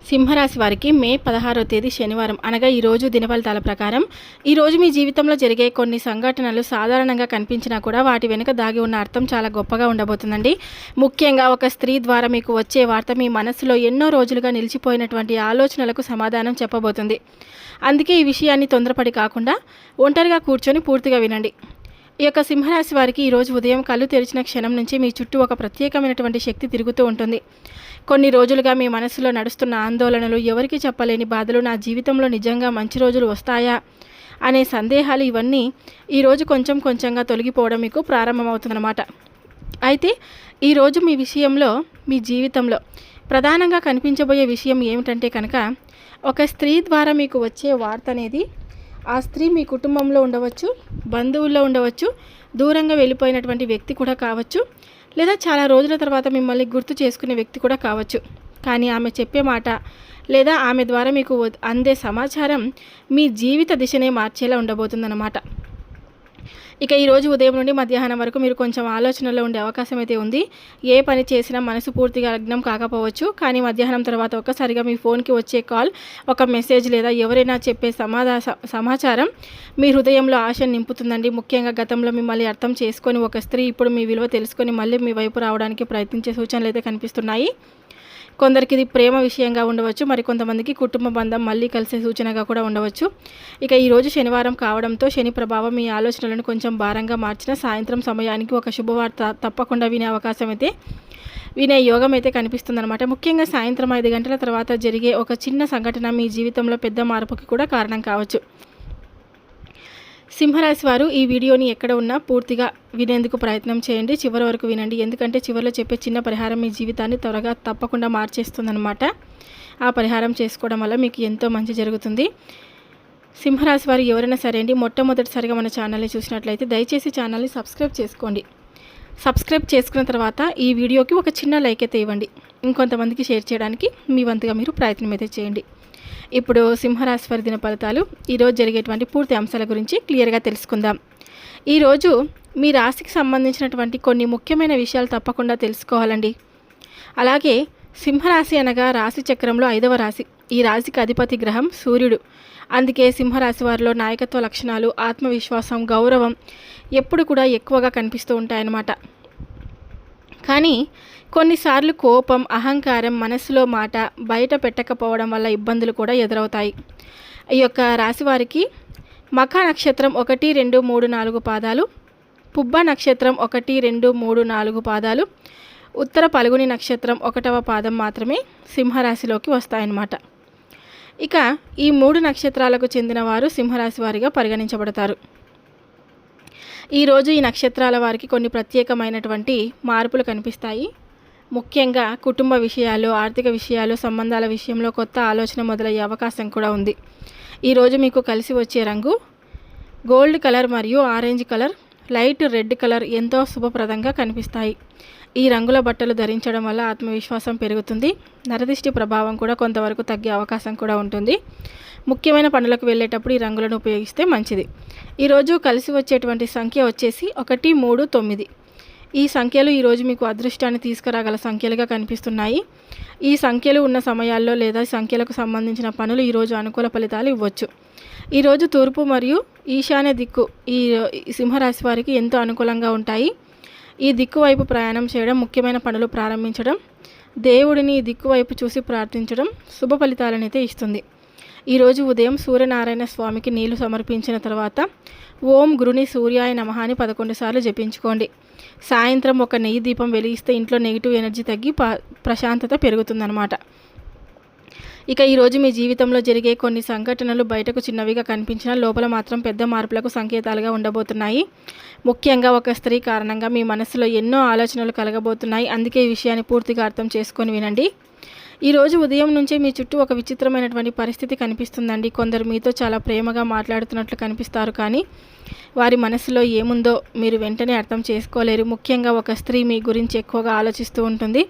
సింహరాశి వారికి మే 16వ తేదీ శనివారం అనగా ఈరోజు దినఫలితాల ప్రకారం ఈరోజు మీ జీవితంలో జరిగే కొన్ని సంఘటనలు సాధారణంగా కనిపించినా కూడా వాటి వెనుక దాగి ఉన్న అర్థం చాలా గొప్పగా ఉండబోతుందండి. ముఖ్యంగా ఒక స్త్రీ ద్వారా మీకు వచ్చే వార్త మీ మనసులో ఎన్నో రోజులుగా నిలిచిపోయినటువంటి ఆలోచనలకు సమాధానం చెప్పబోతుంది. అందుకే ఈ విషయాన్ని తొందరపడి కాకుండా ఒంటరిగా కూర్చొని పూర్తిగా వినండి. ఈ యొక్క సింహరాశి వారికి ఈరోజు ఉదయం కళ్ళు తెరిచిన క్షణం నుంచి మీ చుట్టూ ఒక ప్రత్యేకమైనటువంటి శక్తి తిరుగుతూ ఉంటుంది. కొన్ని రోజులుగా మీ మనసులో నడుస్తున్న ఆందోళనలు, ఎవరికి చెప్పలేని బాధలు, నా జీవితంలో నిజంగా మంచి రోజులు వస్తాయా అనే సందేహాలు, ఇవన్నీ ఈరోజు కొంచెం కొంచెంగా తొలగిపోవడం మీకు ప్రారంభమవుతుందన్నమాట. అయితే ఈరోజు మీ జీవితంలో ప్రధానంగా కనిపించబోయే విషయం ఏమిటంటే కనుక, ఒక స్త్రీ ద్వారా మీకు వచ్చే వార్త అనేది, ఆ స్త్రీ మీ కుటుంబంలో ఉండవచ్చు, బంధువుల్లో ఉండవచ్చు, దూరంగా వెళ్ళిపోయినటువంటి వ్యక్తి కూడా కావచ్చు, లేదా చాలా రోజుల తర్వాత మిమ్మల్ని గుర్తు చేసుకునే వ్యక్తి కూడా కావచ్చు. కానీ ఆమె చెప్పే మాట లేదా ఆమె ద్వారా మీకు అందే సమాచారం మీ జీవిత దిశనే మార్చేలా ఉండబోతుందన్నమాట. ఇక ఈరోజు ఉదయం నుండి మధ్యాహ్నం వరకు మీరు కొంచెం ఆలోచనలో ఉండే అవకాశం అయితే ఉంది. ఏ పని చేసినా మనసు పూర్తిగా లగ్నం కాకపోవచ్చు, కానీ మధ్యాహ్నం తర్వాత ఒక్కసారిగా మీ ఫోన్కి వచ్చే కాల్, ఒక మెసేజ్ లేదా ఎవరైనా చెప్పే సమాచారం మీ హృదయంలో ఆశను నింపుతుందండి. ముఖ్యంగా గతంలో మిమ్మల్ని అర్థం చేసుకొని ఒక స్త్రీ ఇప్పుడు మీ విలువ తెలుసుకొని మళ్ళీ మీ వైపు రావడానికి ప్రయత్నించే సూచనలు అయితే కనిపిస్తున్నాయి. కొందరికి ఇది ప్రేమ విషయంగా ఉండవచ్చు, మరి కొంతమందికి కుటుంబ బంధం మళ్ళీ కలిసే సూచనగా కూడా ఉండవచ్చు. ఇక ఈరోజు శనివారం కావడంతో శని ప్రభావం మీ ఆలోచనలను కొంచెం భారంగా మార్చిన సాయంత్రం సమయానికి ఒక శుభవార్త తప్పకుండా వినే యోగం అయితే కనిపిస్తుందన్నమాట. ముఖ్యంగా సాయంత్రం 5 గంటల తర్వాత జరిగే ఒక చిన్న సంఘటన మీ జీవితంలో పెద్ద మార్పుకి కూడా కారణం కావచ్చు. సింహరాశి వారు ఈ వీడియోని ఎక్కడ ఉన్నా పూర్తిగా వినేందుకు ప్రయత్నం చేయండి. చివరి వరకు వినండి, ఎందుకంటే చివరిలో చెప్పే చిన్న పరిహారం మీ జీవితాన్ని త్వరగా తప్పకుండా మార్చేస్తుందన్నమాట. ఆ పరిహారం చేసుకోవడం వల్ల మీకు ఎంతో మంచి జరుగుతుంది. సింహరాశి వారు ఎవరైనా సరే అండి, మొట్టమొదటిసారిగా మన ఛానల్ని చూసినట్లయితే దయచేసి ఛానల్ని సబ్స్క్రైబ్ చేసుకోండి. సబ్స్క్రైబ్ చేసుకున్న తర్వాత ఈ వీడియోకి ఒక చిన్న లైక్ అయితే ఇవ్వండి. ఇంకొంతమందికి షేర్ చేయడానికి మీ వంతుగా మీరు ప్రయత్నం అయితే చేయండి. ఇప్పుడు సింహరాశి వారి దిన ఫలితాలు, ఈరోజు జరిగేటువంటి పూర్తి అంశాల గురించి క్లియర్గా తెలుసుకుందాం. ఈరోజు మీ రాశికి సంబంధించినటువంటి కొన్ని ముఖ్యమైన విషయాలు తప్పకుండా తెలుసుకోవాలండి. అలాగే సింహరాశి అనగా రాశి చక్రంలో 5వ రాశి. ఈ రాశికి అధిపతి గ్రహం సూర్యుడు. అందుకే సింహరాశి వారిలో నాయకత్వ లక్షణాలు, ఆత్మవిశ్వాసం, గౌరవం ఎప్పుడు కూడా ఎక్కువగా కనిపిస్తూ ఉంటాయన్నమాట. కానీ కొన్నిసార్లు కోపం, అహంకారం, మనసులో మాట బయట పెట్టకపోవడం వల్ల ఇబ్బందులు కూడా ఎదురవుతాయి. ఈ యొక్క రాశి వారికి మఖ నక్షత్రం 1, 2, 3, 4 పాదాలు, పుబ్బ నక్షత్రం 1, 2, 3, 4 పాదాలు, ఉత్తర పల్గుని నక్షత్రం 1వ పాదం మాత్రమే సింహరాశిలోకి వస్తాయన్నమాట. ఇక ఈ 3 నక్షత్రాలకు చెందిన వారు సింహరాశి వారిగా పరిగణించబడతారు. ఈరోజు ఈ నక్షత్రాల వారికి కొన్ని ప్రత్యేకమైనటువంటి మార్పులు కనిపిస్తాయి. ముఖ్యంగా కుటుంబ విషయాలు, ఆర్థిక విషయాలు, సంబంధాల విషయంలో కొత్త ఆలోచన మొదలయ్యే అవకాశం కూడా ఉంది. ఈరోజు మీకు కలిసి వచ్చే రంగు గోల్డ్ కలర్ మరియు orange colour, light red colour ఎంతో శుభప్రదంగా కనిపిస్తాయి. ఈ రంగుల బట్టలు ధరించడం వల్ల ఆత్మవిశ్వాసం పెరుగుతుంది. నరదిష్టి ప్రభావం కూడా కొంతవరకు తగ్గే అవకాశం కూడా ఉంటుంది. ముఖ్యమైన పనులకు వెళ్ళేటప్పుడు ఈ రంగులను ఉపయోగిస్తే మంచిది. ఈరోజు కలిసి వచ్చేటువంటి సంఖ్య వచ్చేసి 1, 3, 9. ఈ సంఖ్యలు ఈరోజు మీకు అదృష్టాన్ని తీసుకురాగల సంఖ్యలుగా కనిపిస్తున్నాయి. ఈ సంఖ్యలు ఉన్న సమయాల్లో లేదా సంఖ్యలకు సంబంధించిన పనులు ఈరోజు అనుకూల ఫలితాలు ఇవ్వచ్చు. ఈరోజు తూర్పు మరియు ఈశాన్య దిక్కు ఈ సింహరాశి వారికి ఎంతో అనుకూలంగా ఉంటాయి. ఈ దిక్కు వైపు ప్రయాణం చేయడం, ముఖ్యమైన పనులు ప్రారంభించడం, దేవుడిని ఈ దిక్కు వైపు చూసి ప్రార్థించడం శుభ ఫలితాలను అయితే ఇస్తుంది. ఈరోజు ఉదయం సూర్యనారాయణ స్వామికి నీళ్లు సమర్పించిన తర్వాత ఓం గురుని సూర్యాయ నమః అని 11 సార్లు జపించుకోండి. సాయంత్రం ఒక నెయ్యి దీపం వెలిగిస్తే ఇంట్లో నెగిటివ్ ఎనర్జీ తగ్గి ప్రశాంతత పెరుగుతుందన్నమాట. ఇక ఈరోజు మీ జీవితంలో జరిగే కొన్ని సంఘటనలు బయటకు చిన్నవిగా కనిపించినా లోపల మాత్రం పెద్ద మార్పులకు సంకేతాలుగా ఉండబోతున్నాయి. ముఖ్యంగా ఒక స్త్రీ కారణంగా మీ మనసులో ఎన్నో ఆలోచనలు కలగబోతున్నాయి. అందుకే ఈ విషయాన్ని పూర్తిగా అర్థం చేసుకొని వినండి. ఈరోజు ఉదయం నుంచే మీ చుట్టూ ఒక విచిత్రమైనటువంటి పరిస్థితి కనిపిస్తుందండి. కొందరు మీతో చాలా ప్రేమగా మాట్లాడుతున్నట్లు కనిపిస్తారు, కానీ వారి మనసులో ఏముందో మీరు వెంటనే అర్థం చేసుకోలేరు. ముఖ్యంగా ఒక స్త్రీ మీ గురించి ఎక్కువగా ఆలోచిస్తూ ఉంటుంది.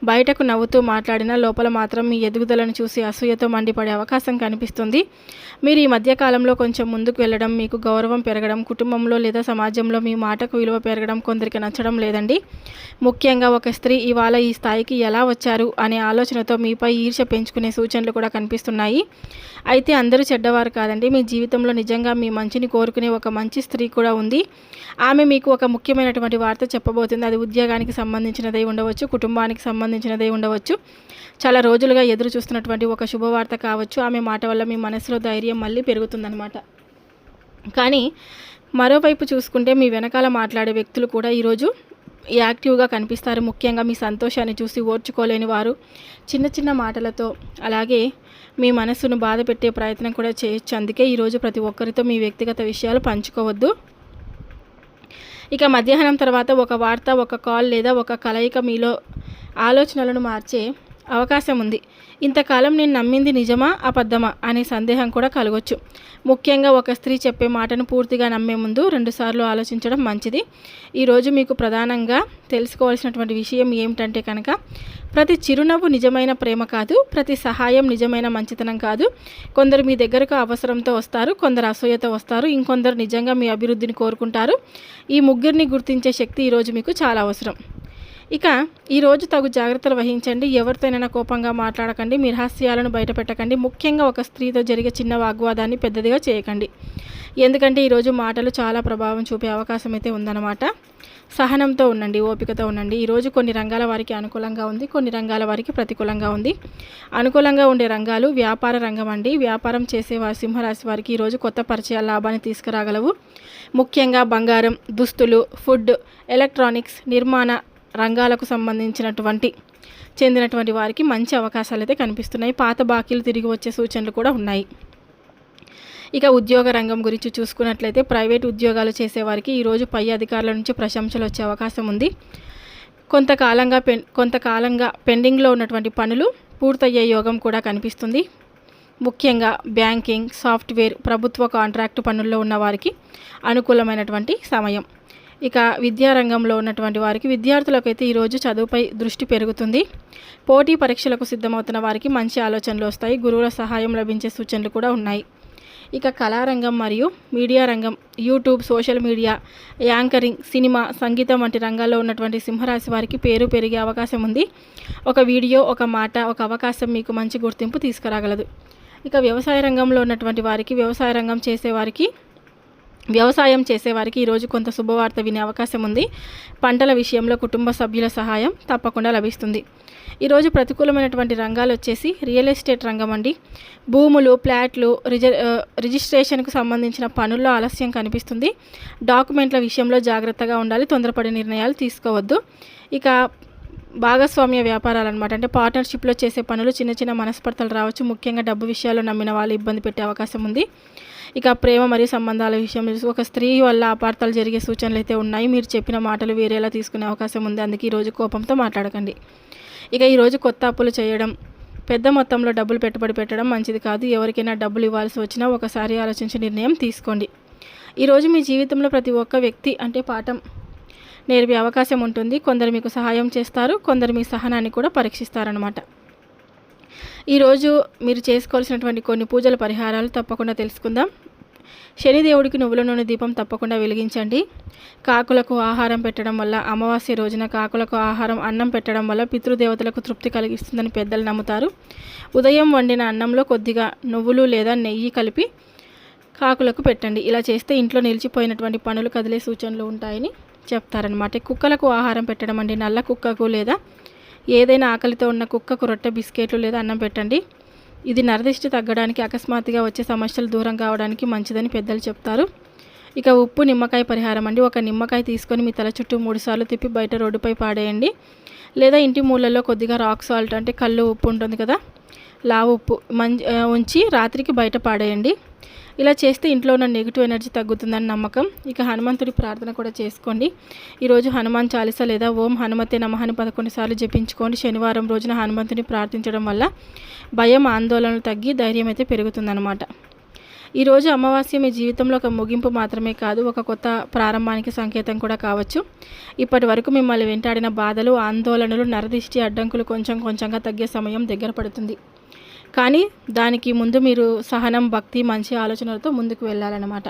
బయటకు నవ్వుతూ మాట్లాడినా లోపల మాత్రం మీ ఎదుగుదలను చూసి అసూయతో మండిపడే అవకాశం కనిపిస్తుంది. మీరు ఈ మధ్యకాలంలో కొంచెం ముందుకు వెళ్ళడం, మీకు గౌరవం పెరగడం, కుటుంబంలో లేదా సమాజంలో మీ మాటకు విలువ పెరగడం కొందరికి నచ్చడం లేదండి. ముఖ్యంగా ఒక స్త్రీ ఇవాళ ఈ స్థాయికి ఎలా వచ్చారు అనే ఆలోచనతో మీపై ఈర్ష్య పెంచుకునే సూచనలు కూడా కనిపిస్తున్నాయి. అయితే అందరూ చెడ్డవారు కాదండి. మీ జీవితంలో నిజంగా మీ మంచిని కోరుకునే ఒక మంచి స్త్రీ కూడా ఉంది. ఆమె మీకు ఒక ముఖ్యమైనటువంటి వార్త చెప్పబోతుంది. అది ఉద్యోగానికి సంబంధించినదై ఉండవచ్చు, కుటుంబానికి సంబంధించినదై ఉండవచ్చు, చాలా రోజులుగా ఎదురు చూస్తున్నటువంటి ఒక శుభవార్త కావచ్చు. ఆమె మాట వల్ల మీ మనసులో ధైర్యం మళ్ళీ పెరుగుతుందన్నమాట. కానీ మరోవైపు చూసుకుంటే మీ వెనకాల మాట్లాడే వ్యక్తులు కూడా ఈరోజు యాక్టివ్గా కనిపిస్తారు. ముఖ్యంగా మీ సంతోషాన్ని చూసి ఓర్చుకోలేని వారు చిన్న చిన్న మాటలతో అలాగే మీ మనసును బాధ పెట్టే ప్రయత్నం కూడా చేయొచ్చు. అందుకే ఈరోజు ప్రతి ఒక్కరితో మీ వ్యక్తిగత విషయాలు పంచుకోవద్దు. ఇక మధ్యాహ్నం తర్వాత ఒక వార్త, ఒక కాల్ లేదా ఒక కలయిక మీలో ఆలోచనలను మార్చే అవకాశం ఉంది. ఇంతకాలం నేను నమ్మింది నిజమా అబద్ధమా అనే సందేహం కూడా కలగొచ్చు. ముఖ్యంగా ఒక స్త్రీ చెప్పే మాటను పూర్తిగా నమ్మే ముందు 2 సార్లు ఆలోచించడం మంచిది. ఈరోజు మీకు ప్రధానంగా తెలుసుకోవాల్సినటువంటి విషయం ఏమిటంటే కనుక, ప్రతి చిరునవ్వు నిజమైన ప్రేమ కాదు, ప్రతి సహాయం నిజమైన మంచితనం కాదు. కొందరు మీ దగ్గరకు అవసరంతో వస్తారు, కొందరు అసూయతో వస్తారు, ఇంకొందరు నిజంగా మీ అభివృద్ధిని కోరుకుంటారు. ఈ ముగ్గురిని గుర్తించే శక్తి ఈరోజు మీకు చాలా అవసరం. ఇక ఈరోజు తగు జాగ్రత్తలు వహించండి. ఎవరితోనైనా కోపంగా మాట్లాడకండి, మీ రహస్యాలను బయట పెట్టకండి. ముఖ్యంగా ఒక స్త్రీతో జరిగే చిన్న వాగ్వాదాన్ని పెద్దదిగా చేయకండి. ఎందుకంటే ఈరోజు మాటలు చాలా ప్రభావం చూపే అవకాశం అయితే ఉందన్నమాట. సహనంతో ఉండండి, ఓపికతో ఉండండి. ఈరోజు కొన్ని రంగాల వారికి అనుకూలంగా ఉంది, కొన్ని రంగాల వారికి ప్రతికూలంగా ఉంది. అనుకూలంగా ఉండే రంగాలు వ్యాపార రంగం అండి. వ్యాపారం చేసేవారు సింహరాశి వారికి ఈరోజు కొత్త పరిచయాల లాభాన్ని తీసుకురాగలవు. ముఖ్యంగా బంగారం, దుస్తులు, ఫుడ్, ఎలక్ట్రానిక్స్, నిర్మాణ రంగాలకు చెందినటువంటి వారికి మంచి అవకాశాలు అయితే కనిపిస్తున్నాయి. పాత బాకీలు తిరిగి వచ్చే సూచనలు కూడా ఉన్నాయి. ఇక ఉద్యోగ రంగం గురించి చూసుకున్నట్లయితే ప్రైవేట్ ఉద్యోగాలు చేసేవారికి ఈరోజు పై అధికారుల నుంచి ప్రశంసలు వచ్చే అవకాశం ఉంది. కొంతకాలంగా పెండింగ్లో ఉన్నటువంటి పనులు పూర్తయ్యే యోగం కూడా కనిపిస్తుంది. ముఖ్యంగా బ్యాంకింగ్, సాఫ్ట్వేర్, ప్రభుత్వ కాంట్రాక్టు పనుల్లో ఉన్న వారికి అనుకూలమైనటువంటి సమయం. ఇక విద్యారంగంలో ఉన్నటువంటి వారికి, విద్యార్థులకైతే ఈరోజు చదువుపై దృష్టి పెరుగుతుంది. పోటీ పరీక్షలకు సిద్ధమవుతున్న వారికి మంచి ఆలోచనలు వస్తాయి. గురువుల సహాయం లభించే సూచనలు కూడా ఉన్నాయి. ఇక కళారంగం మరియు మీడియా రంగం, YouTube, social media, anchoring, cinema, సంగీతం వంటి రంగాల్లో ఉన్నటువంటి సింహరాశి వారికి పేరు పెరిగే అవకాశం ఉంది. ఒక వీడియో, ఒక మాట, ఒక అవకాశం మీకు మంచి గుర్తింపు తీసుకురాగలదు. ఇక వ్యవసాయ రంగంలో ఉన్నటువంటి వారికి, వ్యవసాయం చేసేవారికి ఈరోజు కొంత శుభవార్త వినే అవకాశం ఉంది. పంటల విషయంలో కుటుంబ సభ్యుల సహాయం తప్పకుండా లభిస్తుంది. ఈరోజు ప్రతికూలమైనటువంటి రంగాలు వచ్చేసి రియల్ ఎస్టేట్ రంగం అండి. భూములు, ఫ్లాట్లు, రిజిస్ట్రేషన్కు సంబంధించిన పనుల్లో ఆలస్యం కనిపిస్తుంది. డాక్యుమెంట్ల విషయంలో జాగ్రత్తగా ఉండాలి, తొందరపడి నిర్ణయాలు తీసుకోవద్దు. ఇక భాగస్వామ్య వ్యాపారాలు అనమాట, అంటే పార్ట్నర్షిప్లో చేసే పనులు చిన్న చిన్న మనస్పర్ధలు రావచ్చు. ముఖ్యంగా డబ్బు విషయాల్లో నమ్మిన వాళ్ళు ఇబ్బంది పెట్టే అవకాశం ఉంది. ఇక ప్రేమ మరియు సంబంధాల విషయంలో ఒక స్త్రీ వల్ల అపార్థాలు జరిగే సూచనలు అయితే ఉన్నాయి. మీరు చెప్పిన మాటలు వేరేలా తీసుకునే అవకాశం ఉంది. అందుకే ఈరోజు కోపంతో మాట్లాడకండి. ఇక ఈరోజు కొత్త అప్పులు చేయడం, పెద్ద మొత్తంలో డబ్బులు పెట్టుబడి పెట్టడం మంచిది కాదు. ఎవరికైనా డబ్బులు ఇవ్వాల్సి వచ్చినా ఒకసారి ఆలోచించి నిర్ణయం తీసుకోండి. ఈరోజు మీ జీవితంలో ప్రతి ఒక్క వ్యక్తి అంటే పాఠం నేర్పే అవకాశం ఉంటుంది. కొందరు మీకు సహాయం చేస్తారు, కొందరు మీ సహనాన్ని కూడా పరీక్షిస్తారనమాట. ఈరోజు మీరు చేసుకోవాల్సినటువంటి కొన్ని పూజల పరిహారాలు తప్పకుండా తెలుసుకుందాం. శనిదేవుడికి నువ్వుల నూనె దీపం తప్పకుండా వెలిగించండి. కాకులకు ఆహారం పెట్టడం వల్ల, అమావాస్య రోజున కాకులకు ఆహారం అన్నం పెట్టడం వల్ల పితృదేవతలకు తృప్తి కలిగిస్తుందని పెద్దలు నమ్ముతారు. ఉదయం వండిన అన్నంలో కొద్దిగా నువ్వులు లేదా నెయ్యి కలిపి కాకులకు పెట్టండి. ఇలా చేస్తే ఇంట్లో నిలిచిపోయినటువంటి పనులు కదిలే సూచనలు ఉంటాయని చెప్తారనమాట. కుక్కలకు ఆహారం పెట్టడం అండి. నల్ల కుక్కకు లేదా ఏదైనా ఆకలితో ఉన్న కుక్కకు రొట్టె, బిస్కెట్లు లేదా అన్నం పెట్టండి. ఇది నరదిష్టి తగ్గడానికి, అకస్మాత్తుగా వచ్చే సమస్యలు దూరం కావడానికి మంచిదని పెద్దలు చెప్తారు. ఇక ఉప్పు, నిమ్మకాయ పరిహారం అండి. ఒక నిమ్మకాయ తీసుకొని మీ తల చుట్టూ 3 సార్లు తిప్పి బయట రోడ్డుపై పాడేయండి. లేదా ఇంటి మూలలో కొద్దిగా రాక్ సాల్ట్ అంటే కల్లు ఉప్పు ఉంటుంది కదా, లావు ఉప్పు ఉంచి రాత్రికి బయట పాడేయండి. ఇలా చేస్తే ఇంట్లో ఉన్న నెగిటివ్ ఎనర్జీ తగ్గుతుందని నమ్మకం. ఇక హనుమంతుడి ప్రార్థన కూడా చేసుకోండి. ఈరోజు హనుమాన్ చాలీసా లేదా ఓం హనుమతే నమః అని 11 సార్లు జపించుకోండి. శనివారం రోజున హనుమంతుని ప్రార్థించడం వల్ల భయం, ఆందోళనలు తగ్గి ధైర్యం అయితే పెరుగుతుందన్నమాట. ఈరోజు అమావాస్య మీ జీవితంలో ఒక ముగింపు మాత్రమే కాదు, ఒక కొత్త ప్రారంభానికి సంకేతం కూడా కావచ్చు. ఇప్పటి వరకు మిమ్మల్ని వెంటాడిన బాధలు, ఆందోళనలు, నరదిష్టి అడ్డంకులు కొంచెం కొంచెంగా తగ్గే సమయం దగ్గర పడుతుంది. కానీ దానికి ముందు మీరు సహనం, భక్తి, మంచి ఆలోచనలతో ముందుకు వెళ్ళాలన్నమాట.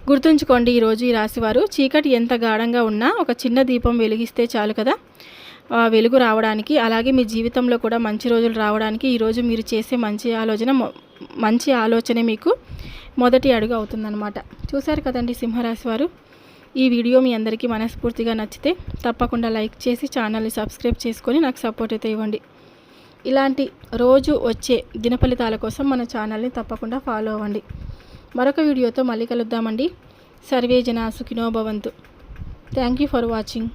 గుర్తుంచుకోండి, ఈరోజు ఈ రాశివారు చీకటి ఎంత గాఢంగా ఉన్నా ఒక చిన్న దీపం వెలిగిస్తే చాలు కదా వెలుగు రావడానికి. అలాగే మీ జీవితంలో కూడా మంచి రోజులు రావడానికి ఈరోజు మీరు చేసే మంచి ఆలోచనే మీకు మొదటి అడుగు అవుతుందన్నమాట. చూశారు కదండి సింహరాశి వారు. ఈ వీడియో మీ అందరికీ మనస్ఫూర్తిగా నచ్చితే తప్పకుండా లైక్ చేసి ఛానల్ని సబ్స్క్రైబ్ చేసుకొని నాకు సపోర్ట్ అయితే ఇవ్వండి. ఇలాంటి రోజు వచ్చే దిన ఫలితాల కోసం మన ఛానల్ని తప్పకుండా ఫాలో అవ్వండి. మరొక వీడియోతో మళ్ళీ కలుద్దామండి. సర్వే జనా సుఖినో భవంతు. Thank you for watching.